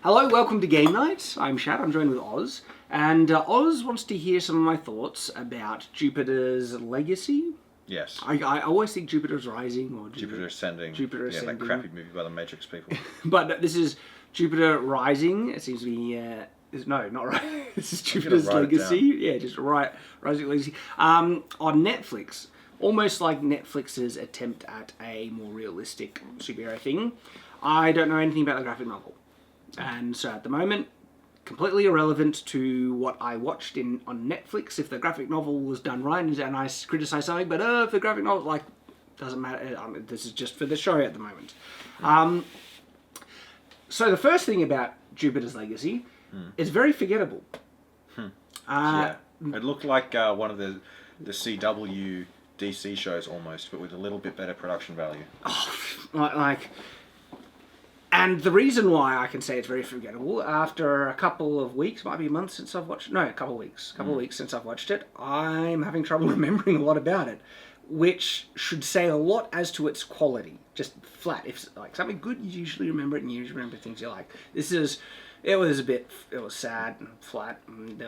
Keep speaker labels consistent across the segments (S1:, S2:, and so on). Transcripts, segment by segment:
S1: Hello, welcome to Game Night. I'm Shad, I'm joined with Oz. And Oz wants to hear some of my thoughts about Jupiter's Legacy.
S2: Yes.
S1: I always think Jupiter's Rising or
S2: Jupiter Ascending.
S1: Jupiter Ascending.
S2: That crappy movie by the Matrix people.
S1: But this is Jupiter Rising. It seems to be... no, not right. This is Jupiter's Legacy. Yeah, just Rising Legacy. On Netflix. Almost like Netflix's attempt at a more realistic superhero thing. I don't know anything about the graphic novel. And so at the moment, completely irrelevant to what I watched on Netflix. If the graphic novel was done right and I criticise something, but if the graphic novel, doesn't matter. This is just for the show at the moment. So the first thing about Jupiter's Legacy is very forgettable.
S2: Yeah, it looked like one of the CW DC shows almost, but with a little bit better production value.
S1: And the reason why I can say it's very forgettable, after a couple of weeks, might be months since I've watched it. No, a couple of weeks since I've watched it, I'm having trouble remembering a lot about it, which should say a lot as to its quality. Just flat. If something good, you usually remember it, and you usually remember things you like. It was sad and flat, and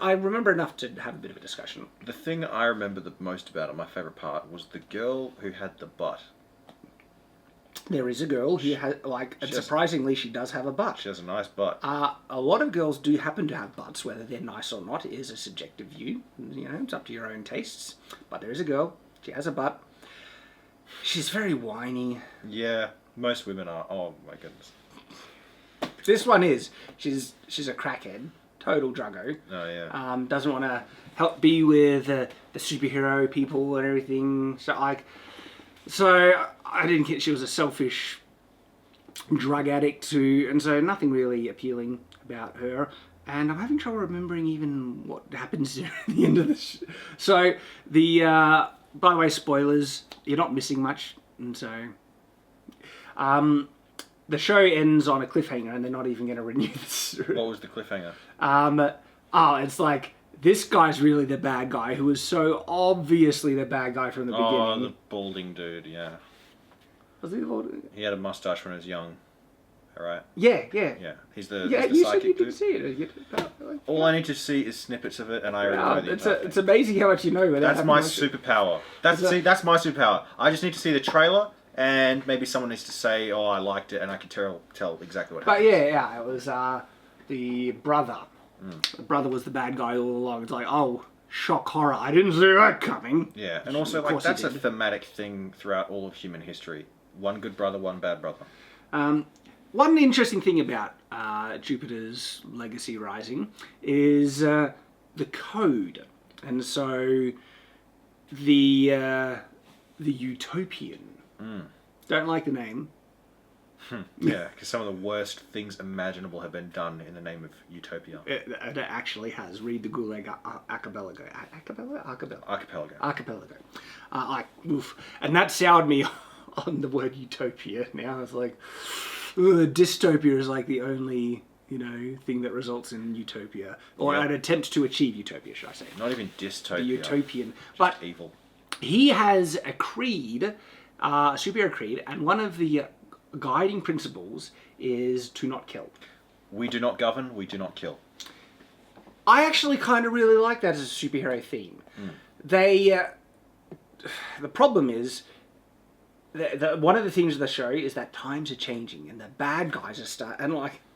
S1: I remember enough to have a bit of a discussion.
S2: The thing I remember the most about it, my favourite part, was the girl who had the butt.
S1: There is a girl who has, surprisingly, she does have a butt.
S2: She has a nice butt.
S1: A lot of girls do happen to have butts, whether they're nice or not is a subjective view. It's up to your own tastes. But there is a girl, she has a butt. She's very whiny.
S2: Yeah, most women are. Oh my goodness.
S1: This one is. She's a crackhead, total druggo.
S2: Oh yeah.
S1: Doesn't want to help be with the superhero people and everything. So I didn't get she was a selfish drug addict too, and so nothing really appealing about her. And I'm having trouble remembering even what happens at the end of this. So by the way, spoilers. You're not missing much, and so the show ends on a cliffhanger, and they're not even going to renew this.
S2: What was the cliffhanger?
S1: It's like, this guy's really the bad guy, who was so obviously the bad guy from the beginning.
S2: Oh, the balding dude, yeah.
S1: Was he the balding?
S2: He had a mustache when he was young. Alright?
S1: Yeah.
S2: Yeah, he's the
S1: you
S2: psychic
S1: said you
S2: dude.
S1: didn't see it.
S2: All I need to see is snippets of it, and I already know the entire thing.
S1: It's amazing how much you know.
S2: That's my superpower. That's my superpower. I just need to see the trailer, and maybe someone needs to say, "Oh, I liked it," and I can tell exactly what happened.
S1: But yeah, it was the brother. The brother was the bad guy all along. It's like, oh, shock horror! I didn't see that coming.
S2: Yeah, and also that's a thematic thing throughout all of human history. One good brother, one bad brother.
S1: One interesting thing about Jupiter's Legacy Rising is the code, and so the Utopian. Don't like the name.
S2: Yeah, because some of the worst things imaginable have been done in the name of utopia.
S1: It actually has. Read the Gulag Archipelago. Archipelago. Oof. And that soured me on the word utopia. Now it's like, dystopia is like the only, thing that results in utopia. Or an attempt to achieve utopia, should I say.
S2: Not even dystopia.
S1: The utopian.
S2: Just
S1: but
S2: evil.
S1: He has a creed, a superhero creed, and one of the guiding principles is to not kill.
S2: We do not govern, we do not kill.
S1: I actually kind of really like that as a superhero theme. The problem is, one of the themes of the show is that times are changing and the bad guys are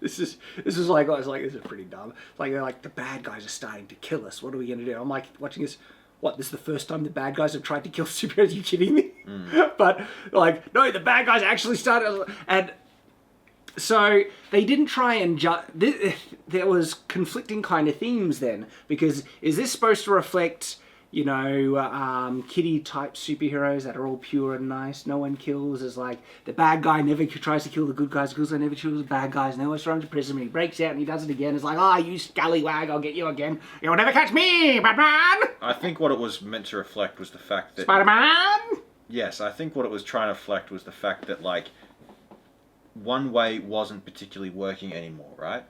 S1: this is pretty dumb. They're like, the bad guys are starting to kill us. What are we going to do? I'm like watching this. What, this is the first time the bad guys have tried to kill superheroes? Are you kidding me? But, no, the bad guys actually started. And so they didn't try and there was conflicting kind of themes then. Because is this supposed to reflect, kitty-type superheroes that are all pure and nice? No one kills. It's like, the bad guy never tries to kill the good guys. The good guy never kills the bad guys. And they always throw him to prison. And he breaks out and he does it again. It's like, you scallywag, I'll get you again. You'll never catch me, Batman!
S2: I think what it was meant to reflect was the fact that...
S1: Spider-Man!
S2: Yes, I think what it was trying to reflect was the fact that, one way wasn't particularly working anymore, right?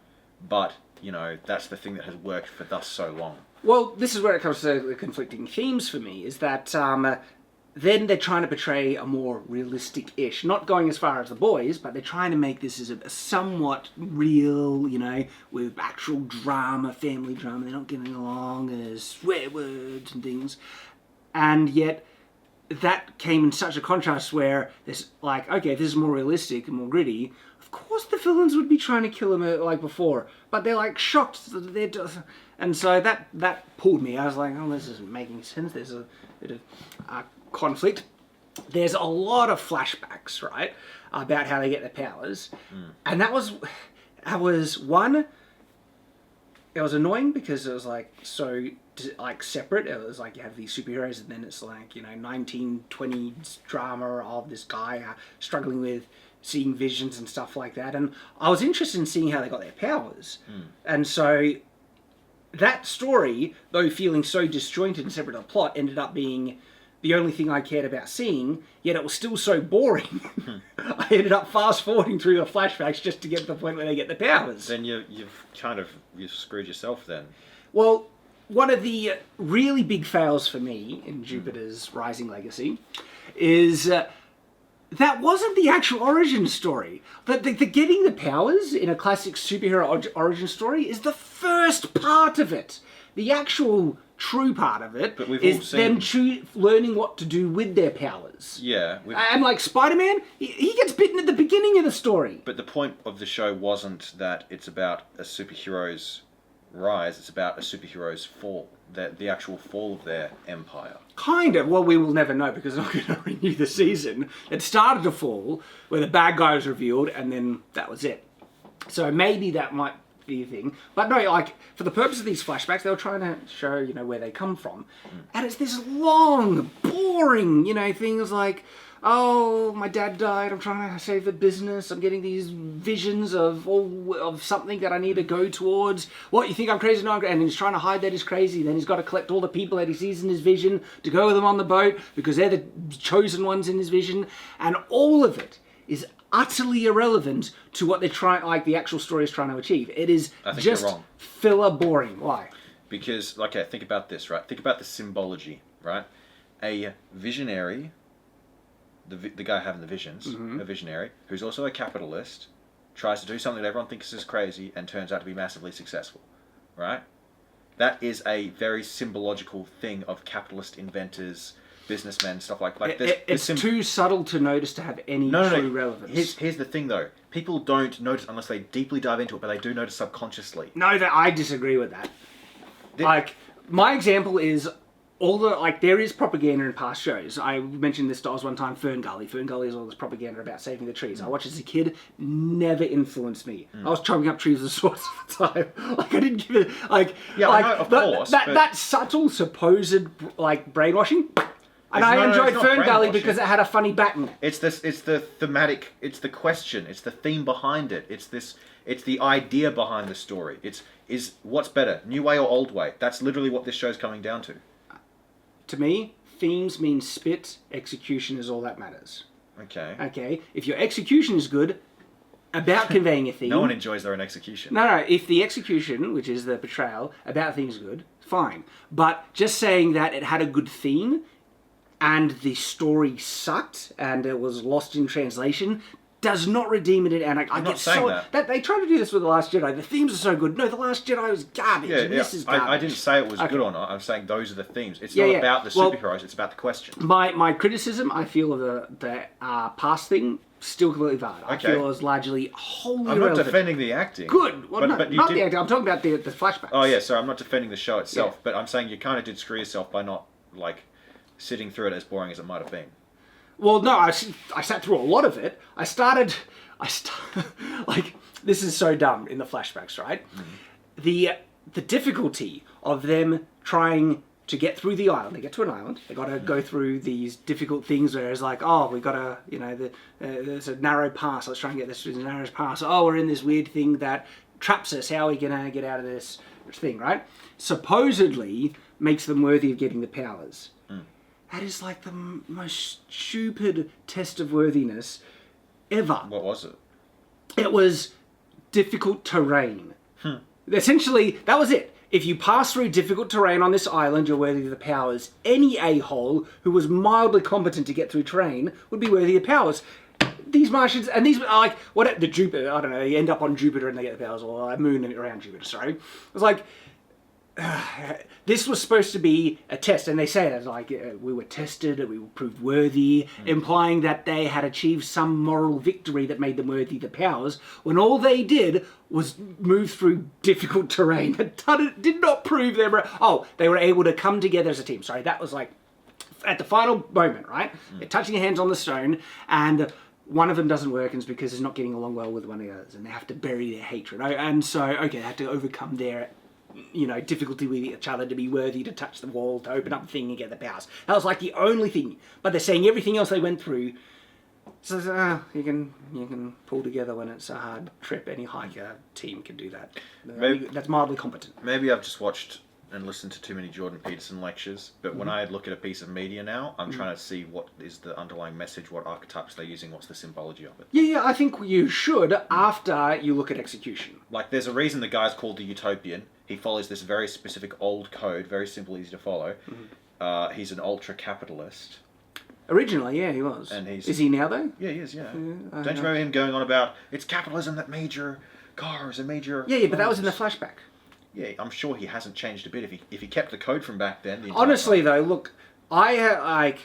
S2: But, that's the thing that has worked for thus so long.
S1: Well, this is where it comes to the conflicting themes for me, is that then they're trying to portray a more realistic-ish, not going as far as the boys, but they're trying to make this as a somewhat real, you know, with actual drama, family drama. They're not getting along, there's swear words and things. And yet, that came in such a contrast where there's like, okay, if this is more realistic and more gritty, of course the villains would be trying to kill him like before, but they're like shocked that they're and so that pulled me. I was like, oh, this isn't making sense. There's a bit of conflict. There's a lot of flashbacks, right, about how they get their powers, and that was one. It was annoying because it was like so like separate. It was like you have these superheroes and then it's like, you know, 1920s drama of this guy struggling with seeing visions and stuff like that. And I was interested in seeing how they got their powers. And so that story, though feeling so disjointed and separate of the plot, ended up being the only thing I cared about seeing, yet it was still so boring. I ended up fast-forwarding through the flashbacks just to get to the point where they get the powers.
S2: Then you've screwed yourself then.
S1: Well, one of the really big fails for me in Jupiter's Rising Legacy is that wasn't the actual origin story. The getting the powers in a classic superhero origin story is the first part of it. The actual true part of it is them learning what to do with their powers.
S2: Yeah.
S1: And like Spider-Man, he gets bitten at the beginning of the story.
S2: But the point of the show wasn't that it's about a superhero's rise, it's about a superhero's fall. The actual fall of their empire.
S1: Kind of. Well, we will never know because they're not going to renew the season. It started to fall where the bad guy was revealed and then that was it. So maybe that might be a thing. But no, like, for the purpose of these flashbacks, they were trying to show, you know, where they come from. And it's this long, boring, you know, things like, oh, my dad died, I'm trying to save the business, I'm getting these visions of something that I need to go towards. What, you think I'm crazy? No, and he's trying to hide that he's crazy. Then he's got to collect all the people that he sees in his vision to go with them on the boat because they're the chosen ones in his vision. And all of it is utterly irrelevant to what they're trying, like the actual story is trying to achieve. It is just filler boring. Why?
S2: Because, okay, think about this, right? Think about the symbology, right? A visionary, the guy having the visions, a visionary, who's also a capitalist, tries to do something that everyone thinks is crazy and turns out to be massively successful, right? That is a very symbological thing of capitalist inventors, businessmen, stuff like that.
S1: It's too subtle to notice to have any true relevance.
S2: Here's the thing, though. People don't notice unless they deeply dive into it, but they do notice subconsciously.
S1: No, I disagree with that. Like, my example is there is propaganda in past shows. I mentioned this to Oz one time, Fern Gully. Fern Gully is all this propaganda about saving the trees. I watched as a kid, never influenced me. I was chopping up trees with a sword at the time. Like, I didn't give it, like... Yeah, like, I know, of course, that subtle, supposed, like, brainwashing... And I enjoyed Fern Gully because it had a funny baton.
S2: It's the thematic, it's the question, it's the theme behind it. It's the idea behind the story. Is what's better, new way or old way? That's literally what this show's coming down to.
S1: To me, themes mean spit, execution is all that matters.
S2: Okay.
S1: Okay, if your execution is good, about conveying a theme...
S2: No one enjoys their own execution.
S1: No, if the execution, which is the portrayal, about things is good, fine. But just saying that it had a good theme... and the story sucked, and it was lost in translation, does not redeem it. And I get so that they tried to do this with The Last Jedi. The themes are so good. No, The Last Jedi was garbage. And this is garbage.
S2: I didn't say it was good or not. I'm saying those are the themes. It's not about the superheroes. It's about the question.
S1: My criticism, I feel, of the past thing still completely valid.
S2: Okay.
S1: I feel it was largely wholly
S2: irrelevant. I'm not defending the acting.
S1: Good. Well, but not the acting. I'm talking about the flashbacks.
S2: Oh yeah, so I'm not defending the show itself, but I'm saying you kind of did screw yourself by not like. Sitting through it as boring as it might have been.
S1: Well, no, I sat through a lot of it. I started like, this is so dumb in the flashbacks, right? The difficulty of them trying to get through the island. They get to an island. They got to go through these difficult things where it's like, oh, we've got to, you know, there's a narrow pass. Let's try and get this through the narrow pass. Oh, we're in this weird thing that traps us. How are we going to get out of this thing, right? Supposedly makes them worthy of getting the powers. That is like the most stupid test of worthiness ever.
S2: What was it?
S1: It was difficult terrain. Essentially, that was it. If you pass through difficult terrain on this island, you're worthy of the powers. Any a-hole who was mildly competent to get through terrain would be worthy of the powers. These Martians, and these are like, what, the Jupiter, I don't know, they end up on Jupiter and they get the powers, or a moon around Jupiter, sorry. It was like, this was supposed to be a test, and they say that, like, we were tested, we were proved worthy, implying that they had achieved some moral victory that made them worthy of the powers, when all they did was move through difficult terrain. It did not prove they were, they were able to come together as a team. Sorry, that was like, at the final moment, right? They're touching their hands on the stone, and one of them doesn't work, and it's because it's not getting along well with one of the others, and they have to bury their hatred. And so, okay, they have to overcome their, difficulty with each other to be worthy to touch the wall, to open up the thing and get the powers. That was like the only thing. But they're saying everything else they went through, so you can pull together when it's a hard trip. Any hiker team can do that. That's mildly competent.
S2: Maybe I've just watched and listened to too many Jordan Peterson lectures, but when I look at a piece of media now, I'm trying to see what is the underlying message, what archetypes they're using, what's the symbology of it.
S1: Yeah, I think you should after you look at execution.
S2: Like, there's a reason the guy's called the Utopian. He follows this very specific old code, very simple, easy to follow. He's an ultra-capitalist.
S1: Originally, yeah, he was.
S2: And
S1: is he now, though?
S2: Yeah, he is, yeah. Don't you remember him going on about, it's capitalism that made your cars and made your...
S1: Yeah, but that was in the flashback.
S2: Yeah, I'm sure he hasn't changed a bit. If he kept the code from back then...
S1: Honestly, though, look, I've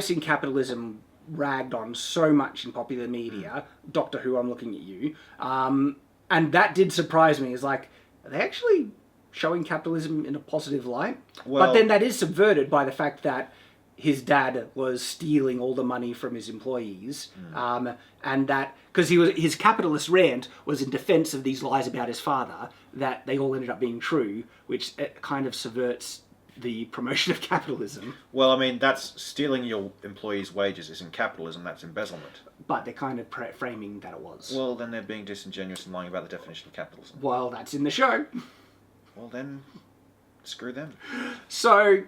S1: seen capitalism ragged on so much in popular media. Doctor Who, I'm looking at you. And that did surprise me. It's like, are they actually showing capitalism in a positive light? Well, but then that is subverted by the fact that his dad was stealing all the money from his employees, and that because his capitalist rant was in defense of these lies about his father that they all ended up being true, which kind of subverts the promotion of capitalism.
S2: Well, I mean, that's stealing your employees' wages isn't capitalism, that's embezzlement.
S1: But they're kind of framing that it was.
S2: Well, then they're being disingenuous and lying about the definition of capitalism.
S1: Well, that's in the show.
S2: Well, then, screw them.
S1: So,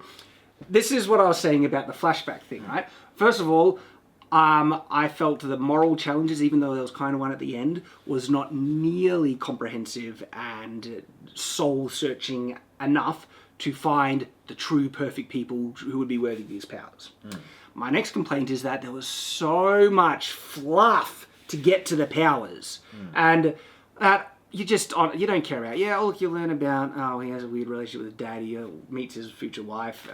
S1: this is what I was saying about the flashback thing, right? First of all, I felt the moral challenges, even though there was kind of one at the end, was not nearly comprehensive and soul-searching enough to find the true perfect people who would be worthy of these powers. My next complaint is that there was so much fluff to get to the powers, and that you don't care about. Yeah, look, you learn about, he has a weird relationship with his dad, he meets his future wife,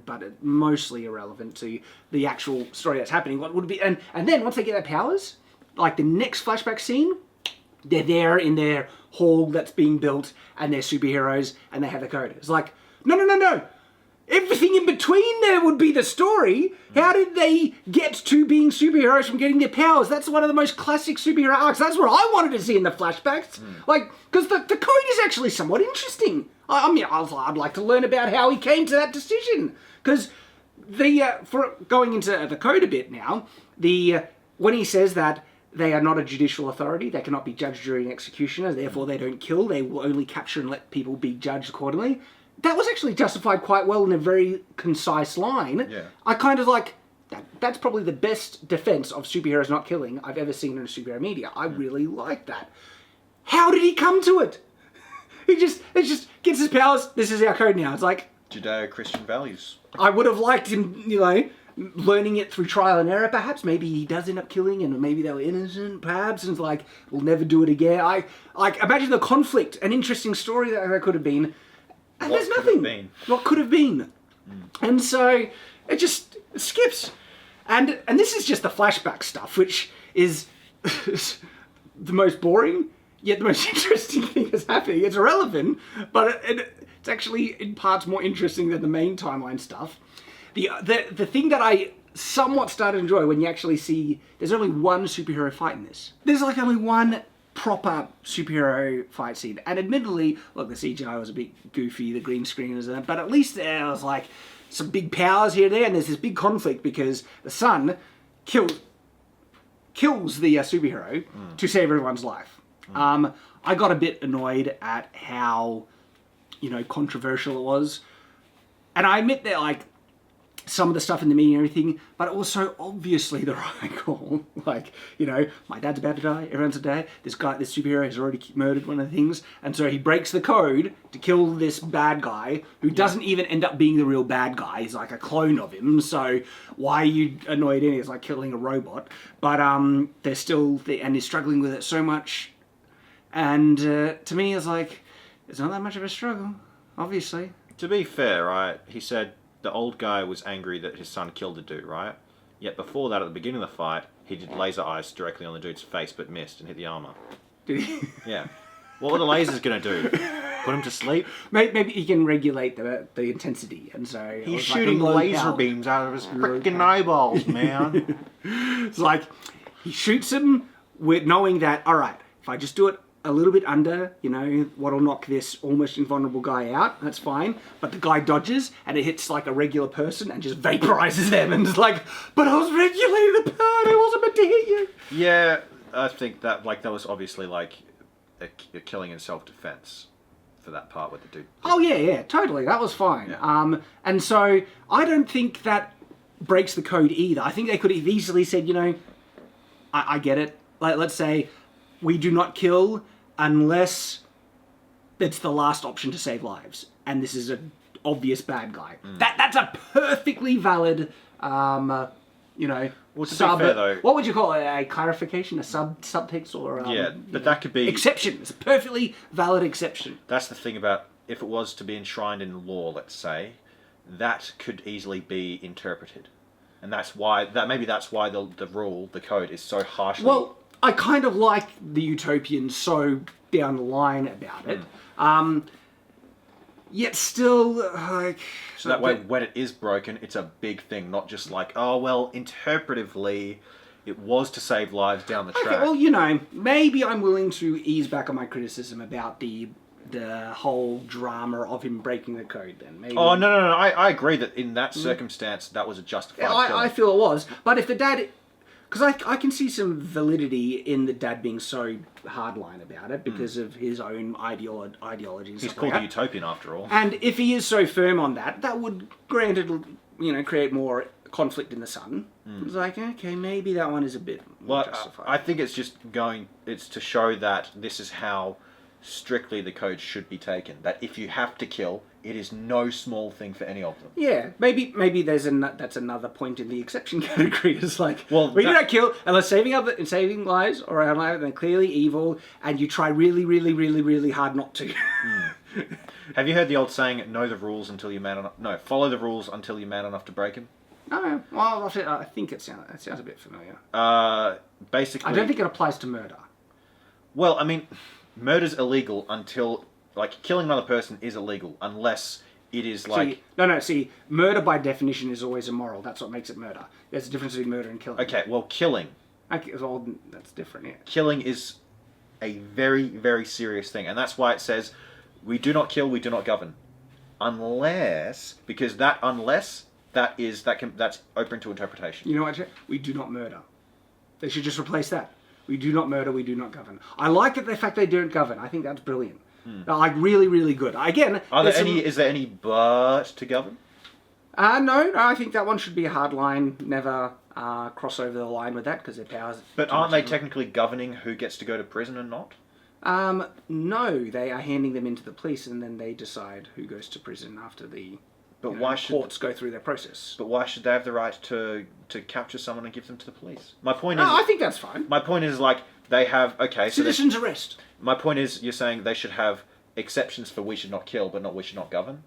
S1: but it's mostly irrelevant to the actual story that's happening. What would be, and then once they get their powers, like the next flashback scene, they're there in their hall that's being built, and they're superheroes, and they have the code. It's like, no. Everything in between there would be the story. How did they get to being superheroes from getting their powers? That's one of the most classic superhero arcs. That's what I wanted to see in the flashbacks. Like, because the code is actually somewhat interesting. I'd like to learn about how he came to that decision. Because for going into the code a bit now, when he says that they are not a judicial authority, they cannot be judged during execution, therefore they don't kill, they will only capture and let people be judged accordingly. That was actually justified quite well in a very concise line.
S2: Yeah.
S1: I kind of like, that's probably the best defense of superheroes not killing I've ever seen in a superhero media. I really like that. How did he come to it? It just gets his powers, this is our code now. It's like...
S2: Judeo-Christian values.
S1: I would have liked him, learning it through trial and error, perhaps. Maybe he does end up killing and maybe they were innocent, perhaps, and it's like, we'll never do it again. Imagine the conflict, an interesting story that could have been. And there's nothing. What could have been? And so it just skips. And this is just the flashback stuff, which is the most boring, yet the most interesting thing that's happening. It's irrelevant, but it's actually in parts more interesting than the main timeline stuff. The thing that I somewhat started to enjoy when you actually see there's only one superhero fight in this. There's like only one proper superhero fight scene. And admittedly, look, the CGI was a bit goofy, the green screen was but at least there was like some big powers here and there, and there's this big conflict because the son kills the superhero to save everyone's life. I got a bit annoyed at how, controversial it was. And I admit that, some of the stuff in the media and everything, but also obviously the right call. Like, you know, my dad's about to die, everyone's to die, this superhero has already murdered one of the things, and so he breaks the code to kill this bad guy, who doesn't even end up being the real bad guy, he's like a clone of him, so why are you annoyed in it? It's like killing a robot. But they're still, and he's struggling with it so much, and to me it's like, it's not that much of a struggle, obviously.
S2: To be fair, right, he said the old guy was angry that his son killed the dude, right? Yet before that, at the beginning of the fight, he did laser eyes directly on the dude's face, but missed and hit the armor.
S1: Did he?
S2: Yeah. What were the lasers going to do? Put him to sleep?
S1: Maybe he can regulate the intensity, and so...
S2: He's shooting laser beams out of his freaking eyeballs, man.
S1: It's like, he shoots him with knowing that, alright, if I just do it a little bit under, you know, what'll knock this almost invulnerable guy out, that's fine. But the guy dodges, and it hits like a regular person and just vaporizes them, and it's like, but I was regulating the part, I wasn't meant to hit you.
S2: Yeah, I think that, like, that was obviously, like, a killing in self-defense for that part with the dude.
S1: Oh, yeah, totally, that was fine.
S2: Yeah.
S1: And so, I don't think that breaks the code either. I think they could have easily said, you know, I get it. Like, let's say, we do not kill unless it's the last option to save lives, and this is an obvious bad guy. That's a perfectly valid, you know,
S2: well, to be fair, though,
S1: what would you call it? A clarification, a subtext, or
S2: yeah, but that could be
S1: exception. It's a perfectly valid exception.
S2: That's the thing about if it was to be enshrined in law, let's say, that could easily be interpreted, and that's why the rule, the code, is so harshly.
S1: Well, I kind of like the utopians so down the line about it. Yet still, like...
S2: So that way, when it is broken, it's a big thing, not just like, oh, well, interpretively, it was to save lives down the track.
S1: Okay, well, you know, maybe I'm willing to ease back on my criticism about the whole drama of him breaking the code then. Maybe.
S2: Oh, no, I agree that in that circumstance, that was a justified killing.
S1: I feel it was. But if the dad... Because I can see some validity in the dad being so hardline about it because of his own ideology and
S2: He's
S1: stuff
S2: called
S1: like
S2: the
S1: that.
S2: Utopian after all.
S1: And if he is so firm on that, that would, granted, you know, create more conflict in the son. It's like, okay, maybe that one is a bit more justified.
S2: I think it's just it's to show that this is how strictly the code should be taken. That if you have to kill, it is no small thing for any of them.
S1: Yeah, maybe that's another point in the exception category. It's like,
S2: well,
S1: we do not kill unless saving lives or our lives, they're clearly evil, and you try really, really, really, really hard not to.
S2: Have you heard the old saying, know the rules until you're man enough... No, follow the rules until you're man enough to break them?
S1: No, well, I think it sounds a bit familiar.
S2: Basically...
S1: I don't think it applies to murder.
S2: Well, I mean, murder's illegal until... Like, killing another person is illegal unless it is like...
S1: See, murder by definition is always immoral. That's what makes it murder. There's a difference between murder and killing.
S2: Okay, well, killing.
S1: Okay, well, that's different, yeah.
S2: Killing is a very, very serious thing. And that's why it says, we do not kill, we do not govern. Unless... Because that unless, that's open to interpretation.
S1: You know what, Jack? We do not murder. They should just replace that. We do not murder, we do not govern. I like the fact they don't govern. I think that's brilliant. Like, really, really good. Again...
S2: Is there any but to govern?
S1: No, I think that one should be a hard line. Never cross over the line with that, because their powers...
S2: But aren't they technically governing who gets to go to prison and not?
S1: No, they are handing them into the police, and then they decide who goes to prison after the courts go through their process.
S2: But why should they have the right to capture someone and give them to the police? My point is...
S1: I think that's fine.
S2: My point is, like, they have... Okay, so...
S1: Citizen's arrest.
S2: My point is, you're saying they should have exceptions for we should not kill, but not we should not govern?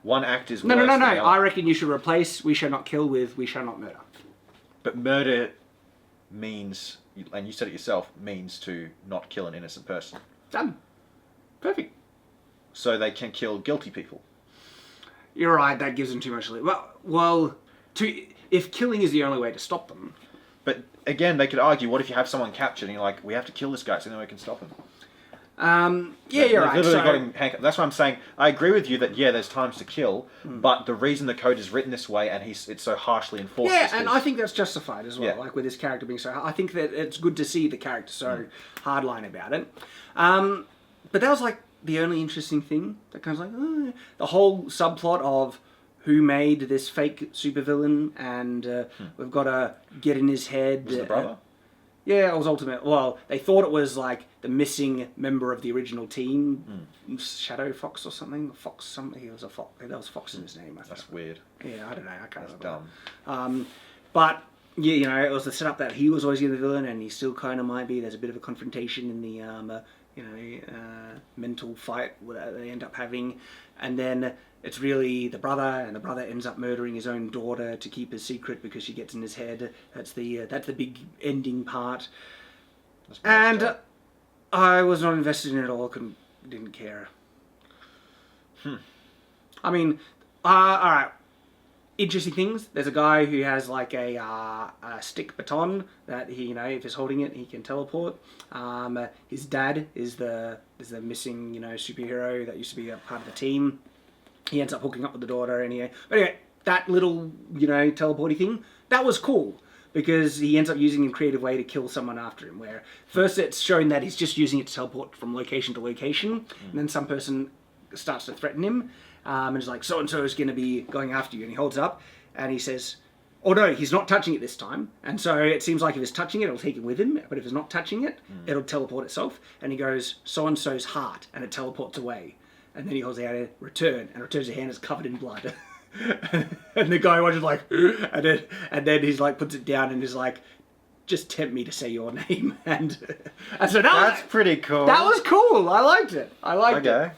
S2: One act is...
S1: No. I reckon you should replace we shall not kill with we shall not murder.
S2: But murder means, and you said it yourself, means to not kill an innocent person.
S1: Done. Perfect.
S2: So they can kill guilty people.
S1: You're right, that gives them too much... if killing is the only way to stop them...
S2: But again, they could argue, what if you have someone captured and you're like, we have to kill this guy so then we can stop him?
S1: You're right.
S2: That's why I'm saying, I agree with you that, there's times to kill, but the reason the code is written this way and it's so harshly enforced...
S1: Yeah, and I think that's justified as well, like with this character being so... I think that it's good to see the character so hardline about it. But that was like the only interesting thing that kind of like... the whole subplot of who made this fake supervillain, and we've got to get in his head.
S2: Was it the brother?
S1: Yeah, it was Ultimate. Well, they thought it was like the missing member of the original team, Shadow Fox or something. Fox, something. He was a fox. There was Fox in his name.
S2: That's weird.
S1: Yeah, I don't know. I can't remember.
S2: Dumb.
S1: But yeah, you know, it was the setup that he was always the villain, and he still kind of might be. There's a bit of a confrontation in the mental fight that they end up having, and then it's really the brother, and the brother ends up murdering his own daughter to keep his secret because she gets in his head. That's the big ending part, and I was not invested in it at all. Didn't care. I mean, all right. Interesting things. There's a guy who has like a stick baton that he, if he's holding it, he can teleport. His dad is the missing, superhero that used to be a part of the team. He ends up hooking up with the daughter, but anyway, that little, teleporty thing, that was cool because he ends up using a creative way to kill someone after him. Where first it's shown that he's just using it to teleport from location to location, and then some person starts to threaten him. And it's like, so-and-so is going to be going after you. And he holds it up and he says, oh no, he's not touching it this time. And so it seems like if he's touching it, it'll take it with him. But if he's not touching it, it'll teleport itself. And he goes, so-and-so's heart. And it teleports away. And then he holds out a return. And returns a hand that's covered in blood. And the guy was like, and then he's like, puts it down and is like, just tempt me to say your name. And so
S2: that's pretty cool.
S1: That was cool. I liked it.
S2: Okay.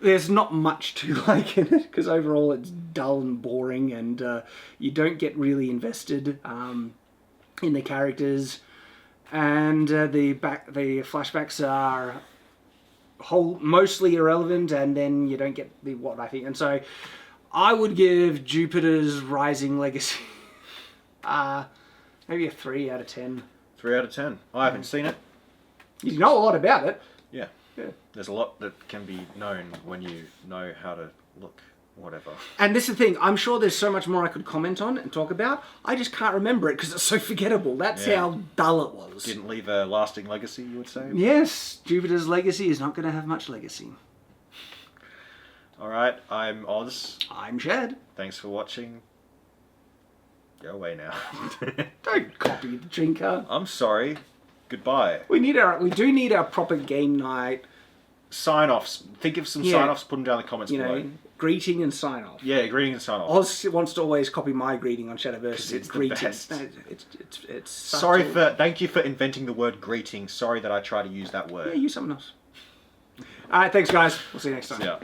S1: There's not much to like in it because overall it's dull and boring, and you don't get really invested in the characters, and the flashbacks are mostly irrelevant, and then you don't get what I think. And so I would give Jupiter's Rising Legacy maybe a 3 out of 10.
S2: 3 out of 10. I haven't seen it.
S1: You know a lot about it.
S2: Yeah. There's a lot that can be known when you know how to look, whatever. And
S1: this is the thing. I'm sure there's so much more I could comment on and talk about. I just can't remember it because it's so forgettable. That's how dull it was.
S2: Didn't leave a lasting legacy, you would say?
S1: Yes. Jupiter's Legacy is not going to have much legacy.
S2: All right. I'm Oz.
S1: I'm Shad.
S2: Thanks for watching. Go away now.
S1: Don't copy the drinker.
S2: I'm sorry. Goodbye.
S1: We do need our proper game night.
S2: Sign-offs. Think of some sign-offs, put them down in the comments below.
S1: Greeting and sign-off.
S2: Yeah, greeting and sign-off.
S1: Oz wants to always copy my greeting on Shadowverse.
S2: It's
S1: greeting.
S2: The best.
S1: No, it's
S2: thank you for inventing the word greeting. Sorry that I try to use that word.
S1: Yeah, use something else. Alright, thanks guys. We'll see you next time.
S2: Yeah.